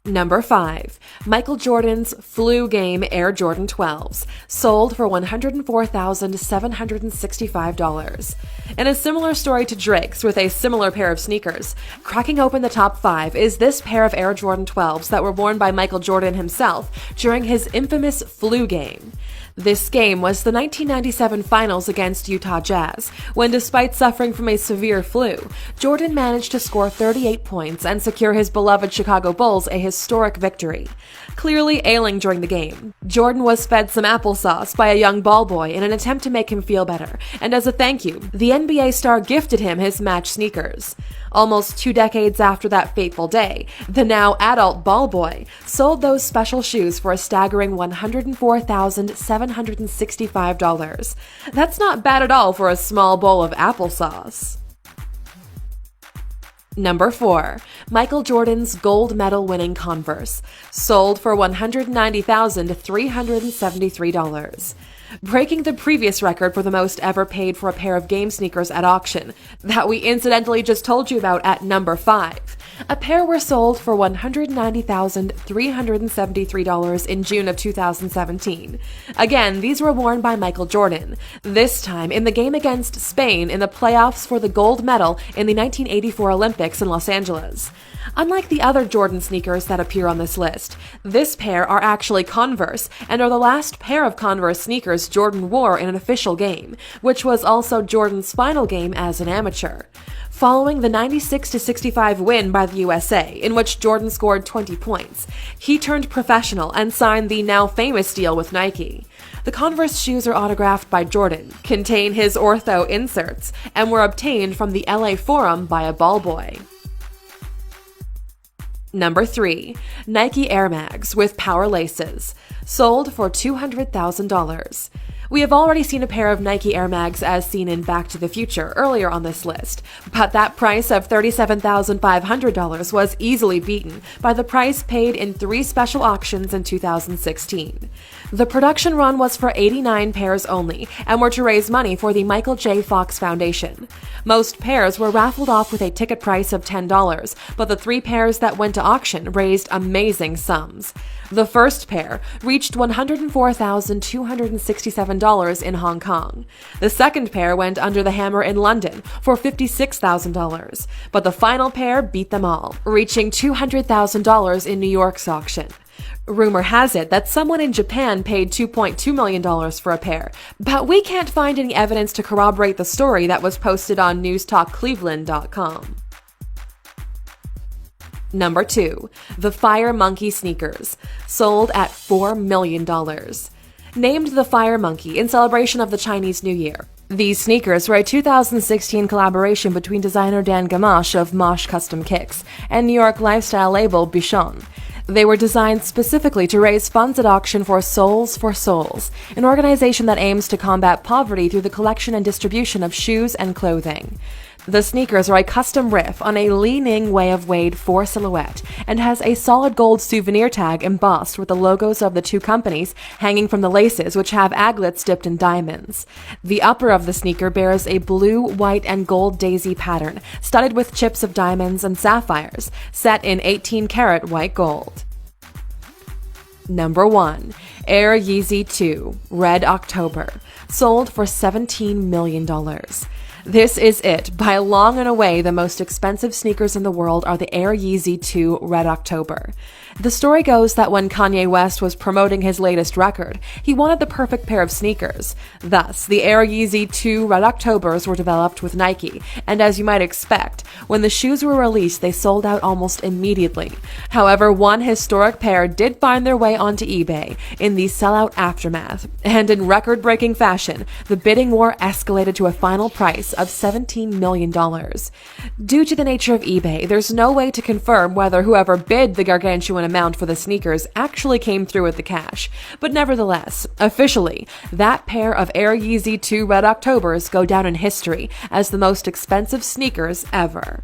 Number 5. Michael Jordan's Flu Game Air Jordan 12s, sold for $104,765. In a similar story to Drake's with a similar pair of sneakers, cracking open the top 5 is this pair of Air Jordan 12s that were worn by Michael Jordan himself during his infamous Flu Game. This game was the 1997 finals against Utah Jazz, when despite suffering from a severe flu, Jordan managed to score 38 points and secure his beloved Chicago Bulls a historic victory. Clearly ailing during the game, Jordan was fed some applesauce by a young ball boy in an attempt to make him feel better, and as a thank you, the NBA star gifted him his match sneakers. Almost 2 decades after that fateful day, the now adult ball boy sold those special shoes for a staggering $104,765. That's not bad at all for a small bowl of applesauce. Number 4. Michael Jordan's gold medal winning Converse, sold for $190,373. Breaking the previous record for the most ever paid for a pair of game sneakers at auction, that we incidentally just told you about at number 5. A pair were sold for $190,373 in June of 2017. Again, these were worn by Michael Jordan, this time in the game against Spain in the playoffs for the gold medal in the 1984 Olympics in Los Angeles. Unlike the other Jordan sneakers that appear on this list, this pair are actually Converse and are the last pair of Converse sneakers Jordan wore in an official game, which was also Jordan's final game as an amateur. Following the 96-65 win by the USA, in which Jordan scored 20 points, he turned professional and signed the now famous deal with Nike. The Converse shoes are autographed by Jordan, contain his ortho inserts, and were obtained from the LA Forum by a ball boy. Number 3. Nike Air Mags with power laces, sold for $200,000. We have already seen a pair of Nike Air Mags as seen in Back to the Future earlier on this list, but that price of $37,500 was easily beaten by the price paid in 3 special auctions in 2016. The production run was for 89 pairs only and were to raise money for the Michael J. Fox Foundation. Most pairs were raffled off with a ticket price of $10, but the 3 pairs that went to auction raised amazing sums. The first pair reached $104,267 in Hong Kong. The second pair went under the hammer in London for $56,000, but the final pair beat them all, reaching $200,000 in New York's auction. Rumor has it that someone in Japan paid $2.2 million for a pair, but we can't find any evidence to corroborate the story that was posted on newstalkcleveland.com. Number 2. The Fire Monkey sneakers, sold at $4 million. Named the Fire Monkey in celebration of the Chinese New Year, these sneakers were a 2016 collaboration between designer Dan Gamache of Mosh Custom Kicks and New York lifestyle label Bichon. They were designed specifically to raise funds at auction for Souls for Souls, an organization that aims to combat poverty through the collection and distribution of shoes and clothing. The sneakers are a custom riff on a Li Ning Way of Wade 4 silhouette and has a solid gold souvenir tag embossed with the logos of the 2 companies hanging from the laces, which have aglets dipped in diamonds. The upper of the sneaker bears a blue, white, and gold daisy pattern, studded with chips of diamonds and sapphires, set in 18-karat white gold. Number 1. Air Yeezy 2 Red October, sold for $17 million. This is it. By long and away, the most expensive sneakers in the world are the Air Yeezy 2 Red October. The story goes that when Kanye West was promoting his latest record, he wanted the perfect pair of sneakers. Thus, the Air Yeezy 2 Red Octobers were developed with Nike, and as you might expect, when the shoes were released, they sold out almost immediately. However, one historic pair did find their way onto eBay in the sellout aftermath, and in record-breaking fashion, the bidding war escalated to a final price of $17 million. Due to the nature of eBay, there's no way to confirm whether whoever bid the gargantuan amount for the sneakers actually came through with the cash, but nevertheless, officially, that pair of Air Yeezy 2 Red Octobers go down in history as the most expensive sneakers ever.